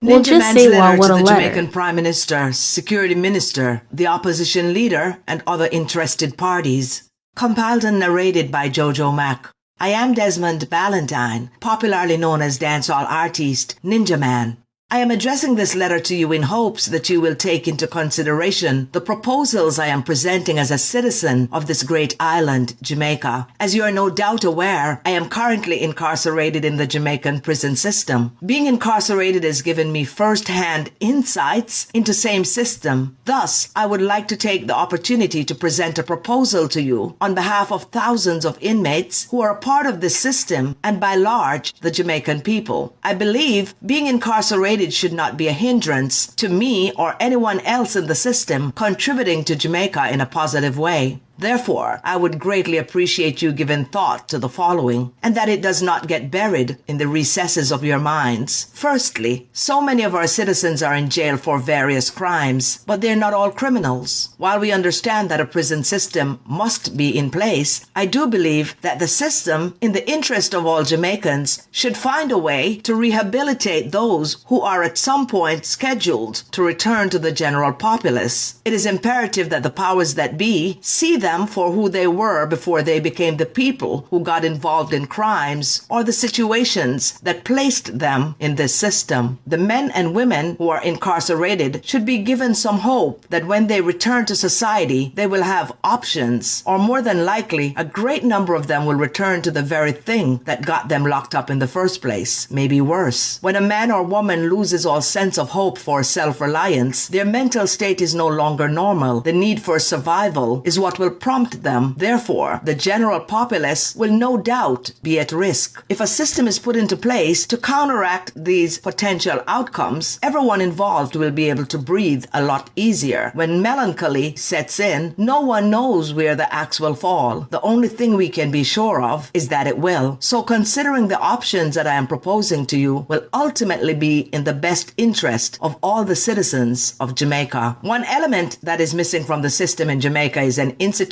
We'll Ninja just Man's say letter what to a the letter. Jamaican Prime Minister, Security Minister, the opposition leader, and other interested parties. Compiled and narrated by Jojo Mack. I am Desmond Ballantyne, popularly known as dancehall artist Ninja Man. I am addressing this letter to you in hopes that you will take into consideration the proposals I am presenting as a citizen of this great island, Jamaica. As you are no doubt aware, I am currently incarcerated in the Jamaican prison system. Being incarcerated has given me first-hand insights into same system. Thus, I would like to take the opportunity to present a proposal to you on behalf of thousands of inmates who are a part of this system and by large, the Jamaican people. I believe being incarcerated should not be a hindrance to me or anyone else in the system contributing to Jamaica in a positive way. Therefore, I would greatly appreciate you giving thought to the following, and that it does not get buried in the recesses of your minds. Firstly, so many of our citizens are in jail for various crimes, but they're not all criminals. While we understand that a prison system must be in place, I do believe that the system, in the interest of all Jamaicans, should find a way to rehabilitate those who are at some point scheduled to return to the general populace. It is imperative that the powers that be see them for who they were before they became the people who got involved in crimes or the situations that placed them in this system. The men and women who are incarcerated should be given some hope that when they return to society, they will have options, or more than likely, a great number of them will return to the very thing that got them locked up in the first place, maybe worse. When a man or woman loses all sense of hope for self-reliance, their mental state is no longer normal. The need for survival is what will prompt them. Therefore, the general populace will no doubt be at risk. If a system is put into place to counteract these potential outcomes, everyone involved will be able to breathe a lot easier. When melancholy sets in, no one knows where the axe will fall. The only thing we can be sure of is that it will. So considering the options that I am proposing to you will ultimately be in the best interest of all the citizens of Jamaica. One element that is missing from the system in Jamaica is an institution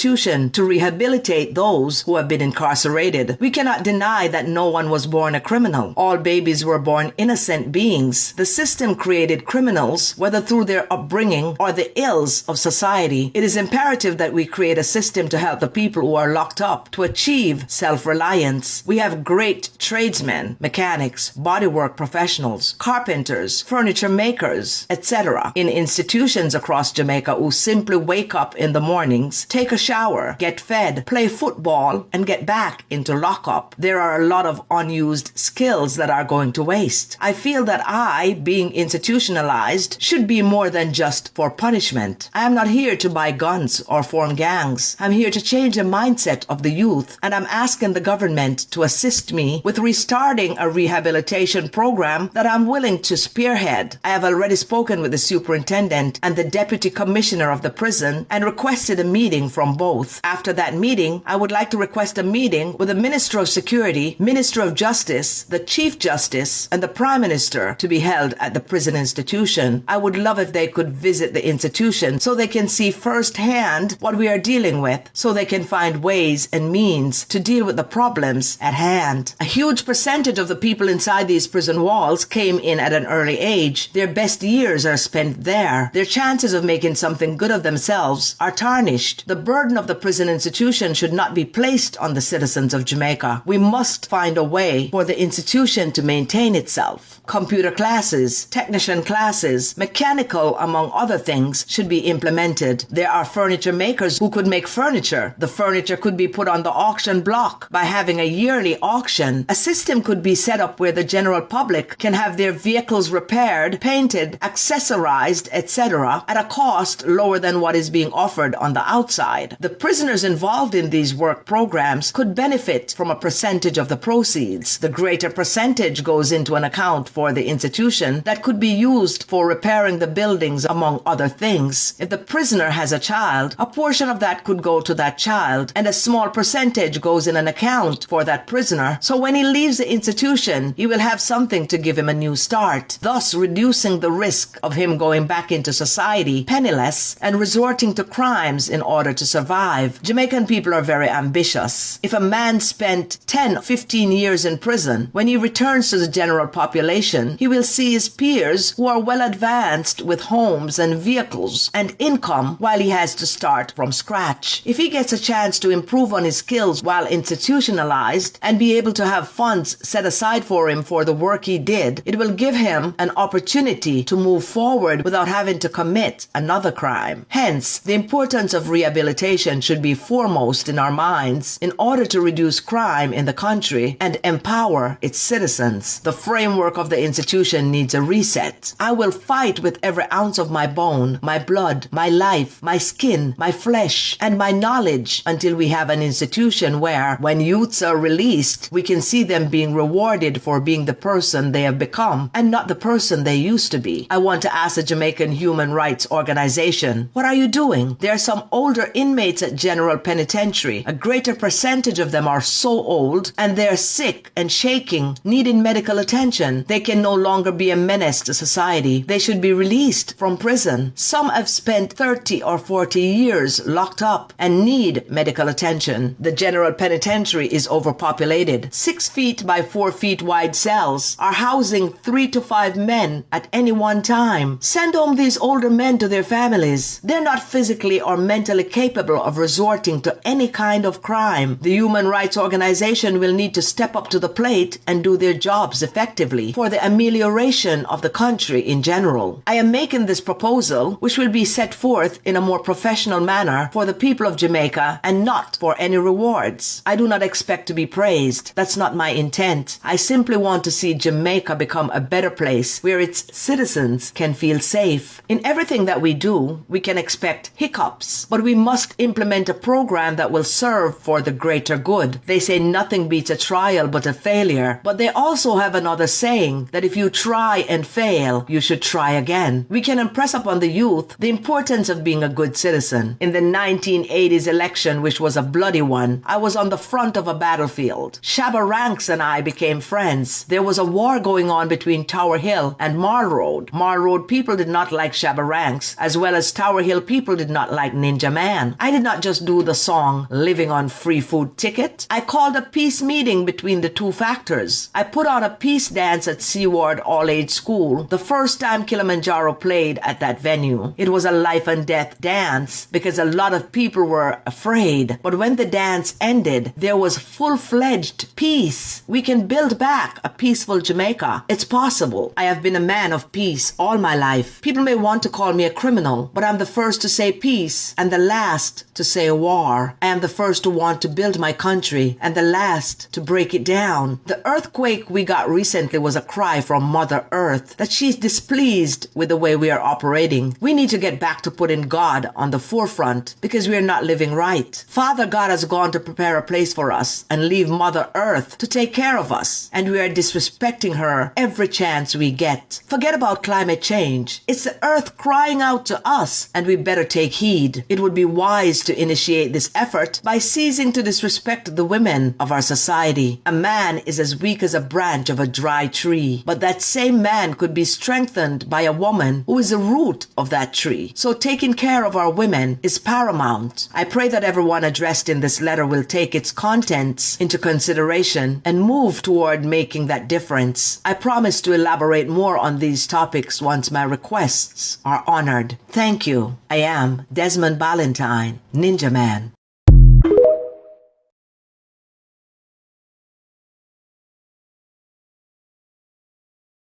to rehabilitate those who have been incarcerated. We cannot deny that no one was born a criminal. All babies were born innocent beings. The system created criminals, whether through their upbringing or the ills of society. It is imperative that we create a system to help the people who are locked up to achieve self-reliance. We have great tradesmen, mechanics, bodywork professionals, carpenters, furniture makers, etc. in institutions across Jamaica who simply wake up in the mornings, take a shower, get fed, play football, and get back into lockup. There are a lot of unused skills that are going to waste. I feel that I, being institutionalized, should be more than just for punishment. I am not here to buy guns or form gangs. I'm here to change the mindset of the youth, and I'm asking the government to assist me with restarting a rehabilitation program that I'm willing to spearhead. I have already spoken with the superintendent and the deputy commissioner of the prison and requested a meeting from both. After that meeting, I would like to request a meeting with the Minister of Security, Minister of Justice, the Chief Justice, and the Prime Minister to be held at the prison institution. I would love if they could visit the institution so they can see firsthand what we are dealing with, so they can find ways and means to deal with the problems at hand. A huge percentage of the people inside these prison walls came in at an early age. Their best years are spent there. Their chances of making something good of themselves are tarnished. The burden of the prison institution should not be placed on the citizens of Jamaica. We must find a way for the institution to maintain itself. Computer classes, technician classes, mechanical, among other things, should be implemented. There are furniture makers who could make furniture. The furniture could be put on the auction block by having a yearly auction. A system could be set up where the general public can have their vehicles repaired, painted, accessorized, etc. at a cost lower than what is being offered on the outside. The prisoners involved in these work programs could benefit from a percentage of the proceeds. The greater percentage goes into an account for the institution that could be used for repairing the buildings, among other things. If the prisoner has a child, a portion of that could go to that child, and a small percentage goes in an account for that prisoner. So when he leaves the institution, he will have something to give him a new start, thus reducing the risk of him going back into society penniless and resorting to crimes in order to survive. survive. Jamaican people are very ambitious. If a man spent 10, 15 years in prison, when he returns to the general population, he will see his peers who are well advanced with homes and vehicles and income while he has to start from scratch. If he gets a chance to improve on his skills while institutionalized and be able to have funds set aside for him for the work he did, it will give him an opportunity to move forward without having to commit another crime. Hence, the importance of rehabilitation should be foremost in our minds in order to reduce crime in the country and empower its citizens. The framework of the institution needs a reset. I will fight with every ounce of my bone, my blood, my life, my skin, my flesh, and my knowledge until we have an institution where, when youths are released, we can see them being rewarded for being the person they have become and not the person they used to be. I want to ask the Jamaican Human Rights Organization, what are you doing? There are some older inmates at General Penitentiary. A greater percentage of them are so old and they're sick and shaking, needing medical attention. They can no longer be a menace to society. They should be released from prison. Some have spent 30 or 40 years locked up and need medical attention. The General Penitentiary is overpopulated. 6 feet by 4 feet wide cells are housing 3 to 5 men at any one time. Send home these older men to their families. They're not physically or mentally capable of resorting to any kind of crime. The Human Rights Organization will need to step up to the plate and do their jobs effectively for the amelioration of the country in general. I am making this proposal, which will be set forth in a more professional manner for the people of Jamaica and not for any rewards. I do not expect to be praised. That's not my intent. I simply want to see Jamaica become a better place where its citizens can feel safe. In everything that we do, we can expect hiccups, but we must implement a program that will serve for the greater good. They say nothing beats a trial but a failure, but they also have another saying that if you try and fail, you should try again. We can impress upon the youth the importance of being a good citizen. In the 1980s election, which was a bloody one, I was on the front of a battlefield. Shabba Ranks and I became friends. There was a war going on between Tower Hill and Marl Road. Marl Road people did not like Shabba Ranks, as well as Tower Hill people did not like Ninja Man. I did not just do the song Living on Free Food Ticket. I called a peace meeting between the two factors. I put on a peace dance at Seaward All-Age School, the first time Kilimanjaro played at that venue. It was a life and death dance because a lot of people were afraid. But when the dance ended, there was full-fledged peace. We can build back a peaceful Jamaica. It's possible. I have been a man of peace all my life. People may want to call me a criminal, but I'm the first to say peace and the last to say war. I am the first to want to build my country and the last to break it down. The earthquake we got recently was a cry from Mother Earth that she's displeased with the way we are operating. We need to get back to putting God on the forefront because we are not living right. Father God has gone to prepare a place for us and leave Mother Earth to take care of us, and we are disrespecting her every chance we get. Forget about climate change. It's the earth crying out to us, and we better take heed. It would be wise to initiate this effort by ceasing to disrespect the women of our society. A man is as weak as a branch of a dry tree, but that same man could be strengthened by a woman who is the root of that tree. So taking care of our women is paramount. I pray that everyone addressed in this letter will take its contents into consideration and move toward making that difference. I promise to elaborate more on these topics once my requests are honored. Thank you. I am Desmond Ballantyne, Ninja Man.